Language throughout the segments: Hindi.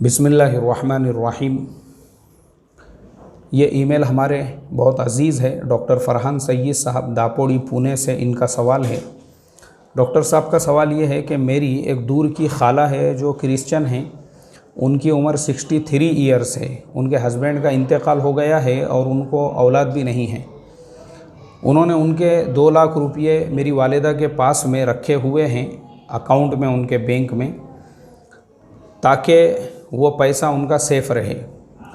बिस्मिल्लाहिर्रहमानिर्रहीम। ये ईमेल हमारे बहुत अज़ीज़ है डॉक्टर फ़रहान सैयद साहब दापोड़ी पुणे से इनका सवाल है। डॉक्टर साहब का सवाल ये है कि मेरी एक दूर की खाला है जो क्रिश्चियन हैं, उनकी उम्र 63 ईयर्स है। उनके हस्बैंड का इंतकाल हो गया है और उनको औलाद भी नहीं है। उन्होंने उनके 2 लाख रुपये मेरी वालिदा के पास में रखे हुए हैं अकाउंट में उनके बैंक में, ताकि वो पैसा उनका सेफ़ रहे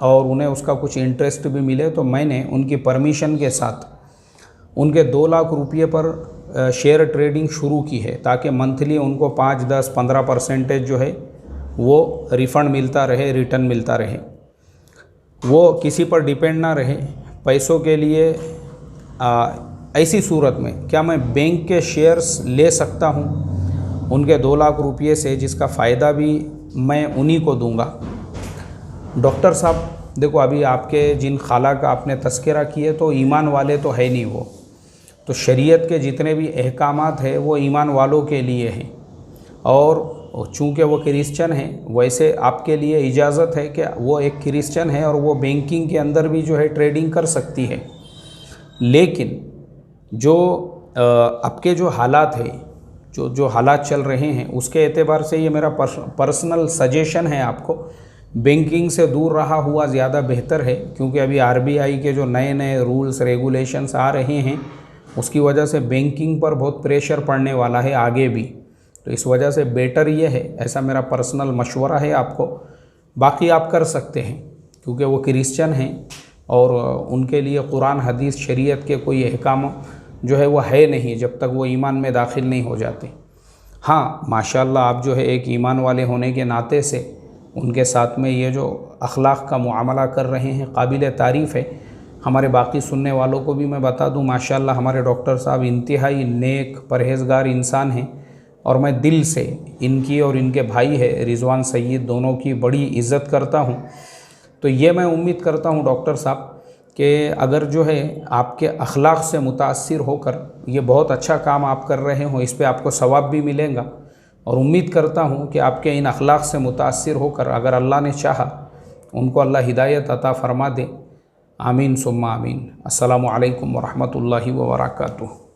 और उन्हें उसका कुछ इंटरेस्ट भी मिले। तो मैंने उनकी परमिशन के साथ उनके 2 लाख रुपये पर शेयर ट्रेडिंग शुरू की है, ताकि मंथली उनको 5, 10, 15% जो है वो रिफ़ंड मिलता रहे, रिटर्न मिलता रहे, वो किसी पर डिपेंड ना रहे पैसों के लिए। ऐसी सूरत में क्या मैं बैंक के शेयर्स ले सकता हूँ उनके 2 लाख रुपये से, जिसका फ़ायदा भी मैं उन्हीं को दूंगा? डॉक्टर साहब देखो, अभी आपके जिन खाला का आपने तस्करा किए तो ईमान वाले तो है नहीं वो, तो शरीयत के जितने भी अहकामात हैं वो ईमान वालों के लिए हैं, और चूँकि वो क्रिश्चियन हैं वैसे आपके लिए इजाज़त है कि वो एक क्रिश्चियन है और वो बैंकिंग के अंदर भी जो है ट्रेडिंग कर सकती है। लेकिन जो आपके जो हालात है, जो हालात चल रहे हैं, उसके एतबार से ये मेरा पर्सनल सजेशन है आपको, बैंकिंग से दूर रहा हुआ ज़्यादा बेहतर है। क्योंकि अभी आरबीआई के जो नए नए रूल्स रेगुलेशंस आ रहे हैं उसकी वजह से बैंकिंग पर बहुत प्रेशर पड़ने वाला है आगे भी। तो इस वजह से बेटर ये है, ऐसा मेरा पर्सनल मशवरा है आपको। बाकी आप कर सकते हैं क्योंकि वो क्रिश्चियन हैं और उनके लिए कुरान हदीस शरीयत के कोई अहकाम जो है वो है नहीं जब तक वो ईमान में दाखिल नहीं हो जाते। हाँ, माशाल्लाह आप जो है एक ईमान वाले होने के नाते से उनके साथ में ये जो अखलाक का मुआमला कर रहे हैं काबिल तारीफ़ है। हमारे बाकी सुनने वालों को भी मैं बता दूं, माशाल्लाह हमारे डॉक्टर साहब इंतहाई नेक परहेज़गार इंसान हैं और मैं दिल से इनकी और इनके भाई है रिजवान सैयद दोनों की बड़ी इज़्ज़त करता हूँ। तो ये मैं उम्मीद करता हूँ डॉक्टर साहब कि अगर जो है आपके अखलाक से मुतासिर होकर ये बहुत अच्छा काम आप कर रहे हो, इस पे आपको सवाब भी मिलेगा। और उम्मीद करता हूँ कि आपके इन अखलाक से मुतासिर होकर अगर अल्लाह ने चाहा उनको अल्लाह हिदायत अता फ़रमा दे। आमीन सुम्मा आमीन। अस्सलामु अलैकुम व रहमतुल्लाहि व बरकातुहू।